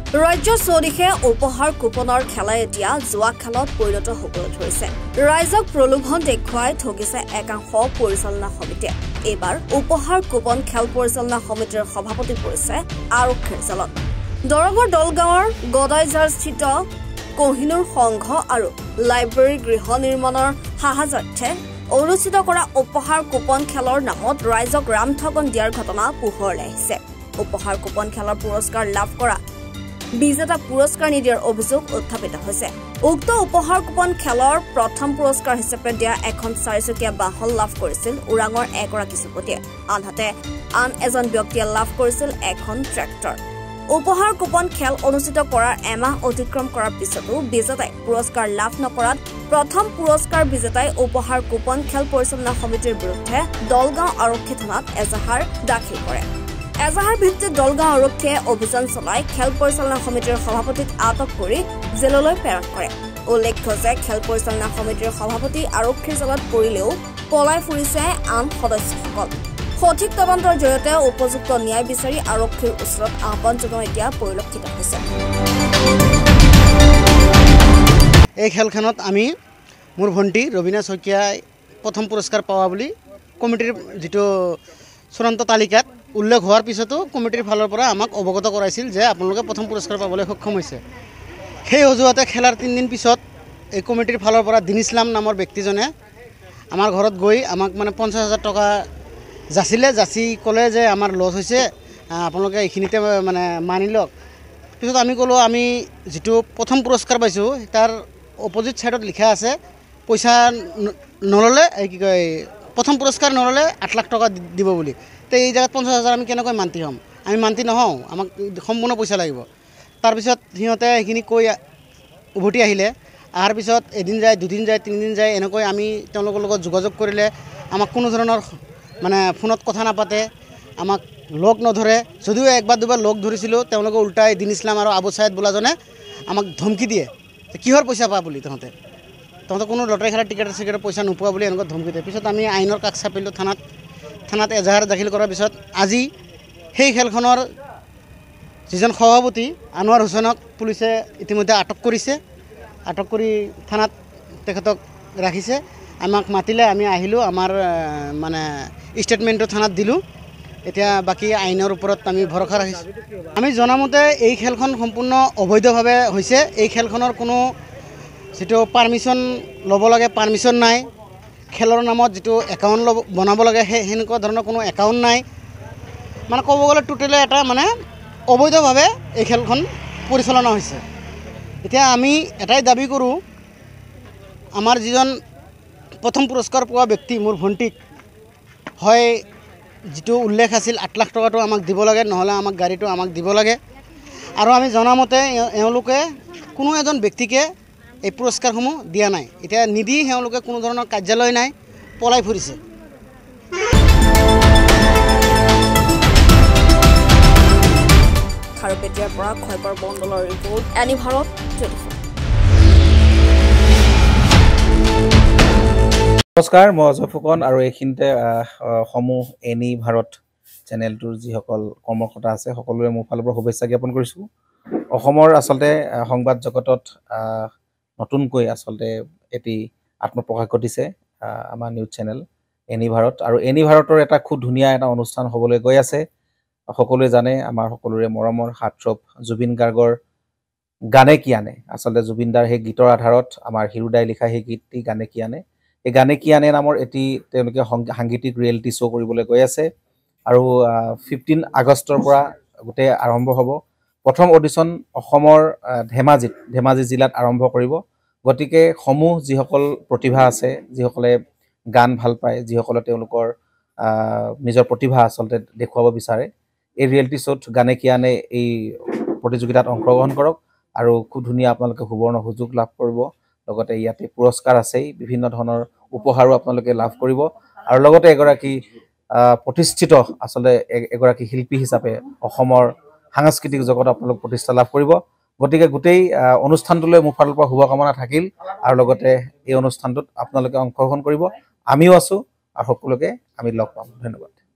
ৰাজ্য চৌদিশে উপহাৰ কুপনৰ খেলা এতিয়া জোৱা খেলত পৰিণত হ'বলৈ ধৰিছে। ৰাইজক প্ৰলোভন দেখুৱাই ঠগিছে একাংশ পৰিচালনা সমিতিয়ে। এইবাৰ উপহাৰ কুপন খেল পৰিচালনা সমিতিৰ সভাপতি পৰিছে আৰক্ষীৰ জালত। দৰঙৰ দলগাঁৱৰ গদাইজাৰস্থিত কোহিনুৰ সংঘ আৰু লাইব্ৰেৰী গৃহ নিৰ্মাণৰ সাহায্যাৰ্থে অনুষ্ঠিত কৰা উপহাৰ কুপন খেলৰ নামত ৰাইজক ৰামঠগন দিয়াৰ ঘটনা পোহৰলৈ আহিছে। উপহাৰ কুপন খেলৰ পুৰস্কাৰ লাভ কৰা বিজেতা পুৰস্কাৰ নিদিয়াৰ অভিযোগ উত্থাপিত হৈছে। উক্ত উপহাৰ কুপন খেলৰ প্ৰথম পুৰস্কাৰ হিচাপে দিয়া এখন 4চকীয়া বাহন লাভ কৰিছিল ওৰাঙৰ এগৰাকী যুৱতীয়ে। আনহাতে আন এজন ব্যক্তিয়ে লাভ কৰিছিল এখন ট্ৰেক্টৰ। উপহাৰ কুপন খেল অনুষ্ঠিত কৰাৰ এমাহ অতিক্ৰম কৰাৰ পিছতো বিজেতাই পুৰস্কাৰ লাভ নকৰাত প্ৰথম পুৰস্কাৰ বিজেতাই উপহাৰ কুপন খেল পৰিচালনা সমিতিৰ বিৰুদ্ধে দলগাঁও আৰক্ষী থানাত এজাহাৰ দাখিল কৰে। এজাহাৰ ভিত্তিত দলগাঁও আৰক্ষীয়ে অভিযান চলাই খেল পৰিচালনা সমিতিৰ সভাপতিক আটক কৰি জেললৈ প্ৰেৰণ কৰে। উল্লেখ্য যে খেল পৰিচালনা সমিতিৰ সভাপতি আৰক্ষীৰ জালত পৰিলেও পলাই ফুৰিছে আন সদস্যসকল। সঠিক তদন্তৰ জৰিয়তে উপযুক্ত ন্যায় বিচাৰি আৰক্ষীৰ ওচৰত আহ্বান জনোৱা এতিয়া পৰিলক্ষিত হৈছে। এই খেলখনত আমি মোৰ ভণ্টি ৰবীনা শইকীয়াই প্ৰথম পুৰস্কাৰ পোৱা বুলি কমিটিৰ যিটো চূড়ান্ত তালিকাত উল্লেখ হোৱাৰ পিছতো কমিটিৰ ফালৰ পৰা আমাক অৱগত কৰাইছিল যে আপোনালোকে প্ৰথম পুৰস্কাৰ পাবলৈ সক্ষম হৈছে। সেই অজুহাতে খেলাৰ 3 দিন পিছত এই কমিটিৰ ফালৰ পৰা দিন ইছলাম নামৰ ব্যক্তিজনে আমাৰ ঘৰত গৈ আমাক 50,000 টকা যাচি ক'লে যে আমাৰ লছ হৈছে, আপোনালোকে এইখিনিতে মানি লওক। পিছত আমি ক'লোঁ আমি যিটো প্ৰথম পুৰস্কাৰ পাইছোঁ তাৰ অপজিট ছাইডত লিখা আছে পইচা নল'লে কি কয় প্ৰথম পুৰস্কাৰ নল'লে 8 লাখ টকা দিব বুলি। তো এই জেগাত 50,000 আমি কেনেকৈ মান্তি হ'ম? আমি মান্তি নহওঁ, আমাক সম্পূৰ্ণ পইচা লাগিব। তাৰপিছত সিহঁতে সেইখিনি কৈ উভতি আহিলে। অহাৰ পিছত এদিন যায়, 2 দিন যায়, 3 দিন যায়, এনেকৈ আমি তেওঁলোকৰ লগত যোগাযোগ কৰিলে আমাক কোনো ধৰণৰ ফোনত কথা নাপাতে, আমাক লগ নধৰে। যদিও 1 বা 2 বাৰ লগ ধৰিছিলোঁ, তেওঁলোকে উল্টাই দিন ইছলাম আৰু আবু ছাইদ বোলাজনে আমাক ধমকি দিয়ে কিহৰ পইচা পা বুলি। তহঁতে কোনো লটাৰী খেলাৰ টিকেট পইচা নোপোৱা বুলি এনেকুৱা ধমকি দিয়ে। পিছত আমি আইনৰ কাষ চাপিলোঁ থানাত এজাহাৰ দাখিল কৰাৰ পিছত আজি সেই খেলখনৰ যিজন সভাপতি আনোৱাৰ হুছেইনক পুলিচে ইতিমধ্যে আটক কৰিছে। আটক কৰি থানাত তেখেতক ৰাখিছে। আমাক মাতিলে, আমি আহিলোঁ, আমাৰ ষ্টেটমেণ্টটো থানাত দিলোঁ। এতিয়া বাকী আইনৰ ওপৰত আমি ভৰসা ৰাখিছোঁ। আমি জনামতে এই খেলখন সম্পূৰ্ণ অবৈধভাৱে হৈছে। এই খেলখনৰ কোনো যিটো পাৰ্মিশ্যন ল'ব লাগে পাৰ্মিশ্যন নাই। খেলৰ নামত যিটো একাউণ্ট বনাব লাগে সেনেকুৱা ধৰণৰ কোনো একাউণ্ট নাই। ক'ব গ'লে টোটেলি এটা অবৈধভাৱে এই খেলখন পৰিচালনা হৈছে। এতিয়া আমি এটাই দাবী কৰোঁ, আমাৰ যিজন প্ৰথম পুৰস্কাৰ পোৱা ব্যক্তি মোৰ ভণ্টিক হয় যিটো উল্লেখ আছিল 8 লাখ টকাটো আমাক দিব লাগে, নহ'লে আমাক গাড়ীটো আমাক দিব লাগে। আৰু আমি জনামতে এওঁলোকে কোনো এজন ব্যক্তিকে এই পুৰস্কাৰসমূহ দিয়া নাই। এতিয়া নিদি তেওঁলোকে কোনো ধৰণৰ কাৰ্যালয় নাই, পলাই ফুৰিছে। খাৰুপেটীয়াৰ পৰা খয়কৰ মণ্ডলৰ ৰিপৰ্ট, এনি ভাৰত 24। নমস্কাৰ, মই অজয় ফুকন আৰু এইখিনিতে সমূহ এনি ভাৰত চেনেলটোৰ যিসকল কৰ্মকৰ্তা আছে সকলোৰে মোৰ ফালৰ পৰা শুভেচ্ছা জ্ঞাপন কৰিছোঁ। অসমৰ আচলতে সংবাদ জগতত নতুনকৈ আচলতে এটি আত্মপ্ৰকাশ ঘটিছে আমাৰ নিউজ চেনেল এনি ভাৰত। আৰু এনি ভাৰতৰ এটা খুব ধুনীয়া এটা অনুষ্ঠান হ'বলৈ গৈ আছে। সকলোৱে জানে আমাৰ সকলোৰে মৰমৰ হাৰ্টথ্ৰব জুবিন গাৰ্গৰ গানে কি আনে। আচলতে জুবিন দাৰ সেই গীতৰ আধাৰত আমাৰ হিৰুদাই লিখা সেই গীতটি গানে কি আনে, এই গানে কি আনে নামৰ এটি তেওঁলোকে সাংগীতিক ৰিয়েলিটি শ্ব' কৰিবলৈ গৈ আছে। আৰু 15 আগষ্টৰ পৰা গোটেই আৰম্ভ হ'ব। প্ৰথম অডিশ্যন অসমৰ ধেমাজি জিলাত আৰম্ভ কৰিব। গতিকে সমূহ যিসকল প্ৰতিভা আছে, যিসকলে গান ভাল পায়, যিসকলে তেওঁলোকৰ নিজৰ প্ৰতিভা আচলতে দেখুৱাব বিচাৰে, এই ৰিয়েলিটি শ্ব'ত গানে কি আনে এই প্ৰতিযোগিতাত অংশগ্ৰহণ কৰক আৰু খুব ধুনীয়া আপোনালোকে সুবৰ্ণ সুযোগ লাভ কৰিব। লগতে ইয়াতে পুৰস্কাৰ আছেই, বিভিন্ন ধৰণৰ উপহাৰো আপোনালোকে লাভ কৰিব। আৰু লগতে এগৰাকী প্ৰতিষ্ঠিত আচলতে এগৰাকী শিল্পী হিচাপে অসমৰ সাংস্কৃতিক জগতত আপোনালোক প্ৰতিষ্ঠা লাভ কৰিব। গতিকে গোটেই অনুষ্ঠানটোলৈ মোৰ ফালৰ পৰা শুভকামনা থাকিল। আৰু লগতে এই অনুষ্ঠানটোত আপোনালোকে অংশগ্ৰহণ কৰিব, আমিও আছোঁ আৰু সকলোকে আমি লগ পাম। ধন্যবাদ।